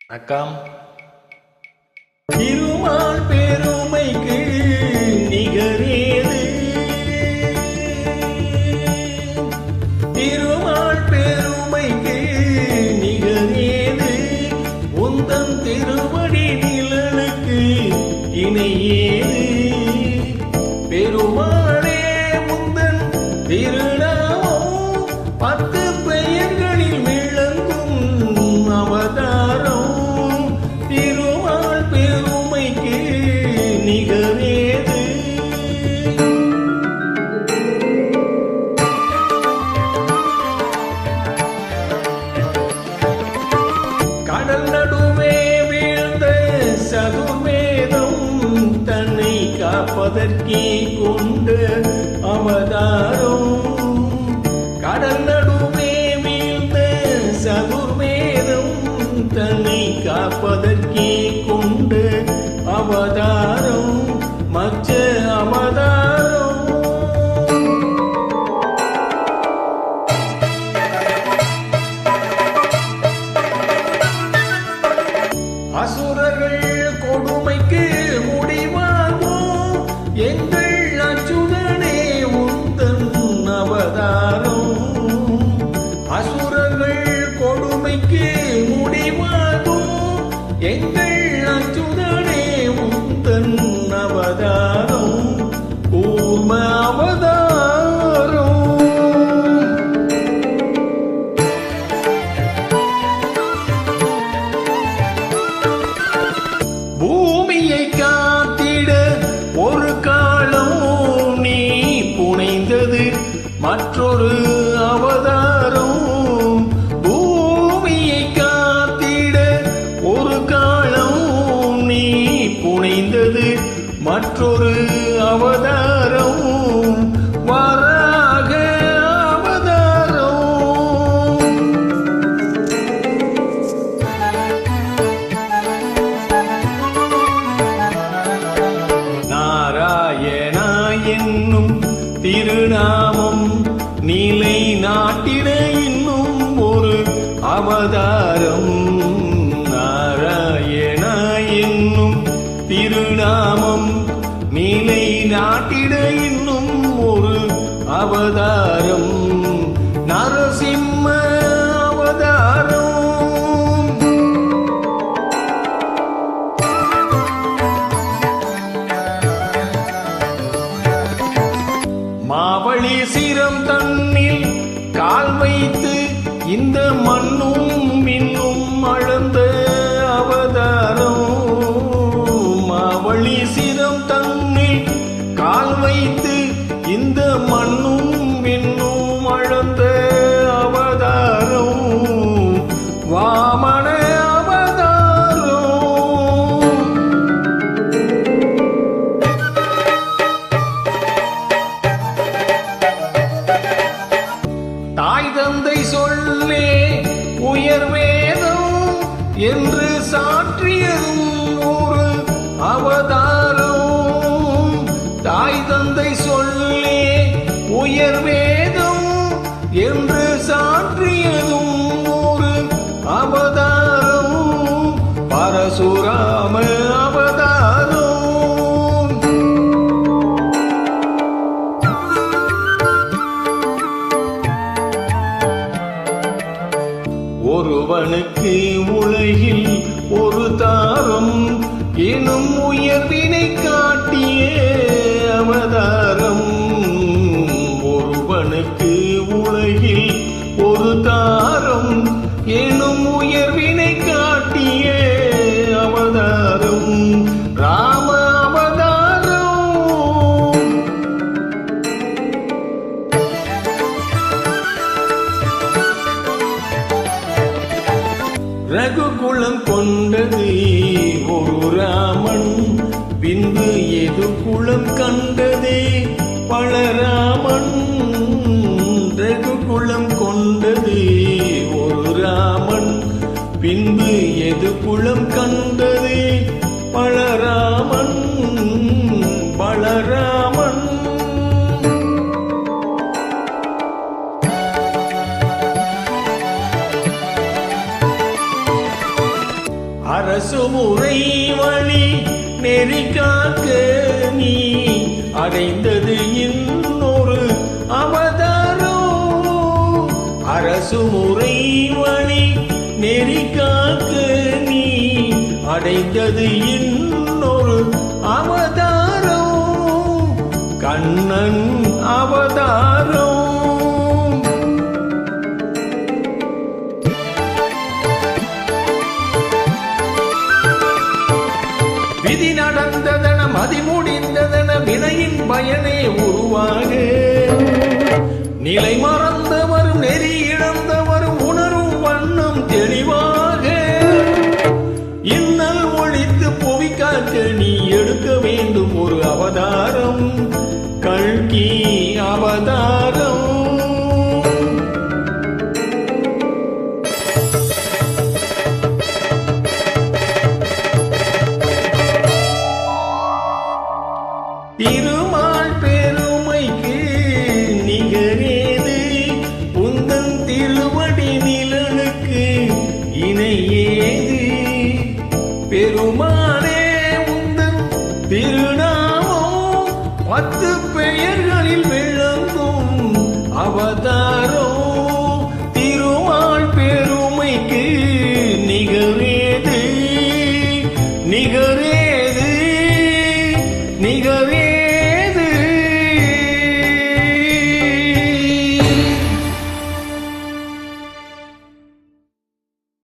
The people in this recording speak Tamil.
வணக்கம். திருமால் பெருமைக்கு நிகரேது, திருமால் பெருமைக்கு நிகரேது, உந்தன் திருவடி நிழலுக்கு இணையேது. பெருமாளே உந்தன் திருநாமம் 10 பெயர்களில் விளங்கும் அவதாரம். திருமால் பெருமைக்கு நிகரேது. கடல் நடுவே வீழ்ந்த சதுர்வேதம் தன்னை காப்பதற்கே கொண்ட அவதாரம். கடல் நடுவே வீழ்ந்த சதுர்வேதம் தன்னை காப்பதற்கே கொண்ட அவதாரம். மற்ற அவதாரம் அசுரர்கள் கொடுமைக்கு முடிவாகும் எங்கள் அச்சுதனே உந்தன் அவதாரம். அசுரர்கள் கொடுமைக்கு முடிவாகும் எங்கள் அச்சுதனே உந்தன் அவதாரம். கூர்ம அவதாரம். பூமியை காத்திட ஒரு காலம் நீ புனைந்தது மற்றொரு அவதாரம். பூமியை காத்திட ஒரு காலம் நீ புனைந்தது மற்றொரு அவதாரம். வராக அவதாரம். நாராயணா என்னும் திருநாமம் நிலை நாட்டிட இன்னும் ஒரு அவதாரம். நாராயணா என்னும் திருநாமம் நிலை நாட்டிட இன்னும் ஒரு அவதாரம். நரசிம்ம அவதாரம். மாவழி சிரம் தன்னில் கால் வைத்து இந்த மண்ணும் மின்னும் அளந்த அவதாரம். மாவழி சிரம் தன்னில் கால் வைத்து இந்த மண்ணும் மின்னும் அளந்த அவதாரம். வாமன அவதாரம். தாய் தந்தை சொல்லே உயர் வேதம் என்று சாற்றியதும் ஒரு அவதாரம். தாய் தந்தை சொல்லே உயர் வேதம் என்று சாற்றியதும் ஒரு அவதாரம். பரசுராம அவதாரம். ஒருவனுக்கு உலகில் ஒரு தாரம் எனும் உயர்வினை காட்டிய அவதாரம். ஒருவனுக்கு உலகில் ஒரு தாரம் எனும் உயர்வினை காட்டிய அவதாரம். ராம அவதாரம். ரகுகுலம் கொண்டது ஒரு ராமன், பின்பு எது குலம் கண்டதே பலராமன். ரகுகுலம் கொண்டது ஒரு ராமன், பின்பு எது குலம் கண்டதே பலராமன். பலராமன். அரசு முறை வழி நெறி காக்க நீ அடைந்தது இன்னொரு அவதாரம். அரசு முறை வழி நெறி காக்க நீ அடைந்தது இன்னொரு அவதாரம். கண்ணன் அவதாரம். விதி நடந்ததன மதி முடிந்ததன வினையின் பயனே உருவாக நிலை மறந்தவரும் நெறி இழந்தவரும் உணரும் வண்ணம் தெளிவாக இன்னல் ஒழித்து புவி காக்க நீ எடுக்க வேண்டும் ஒரு அவதாரம். கல்கி அவதாரம். திருமால் பெருமைக்கு நிகரேது உந்தன் திருவடி நிழலுக்கு இணையேது. பெருமானே உந்தன் திருநாமம் 10 பெயர்களில் விளங்கும் அவதாரம்.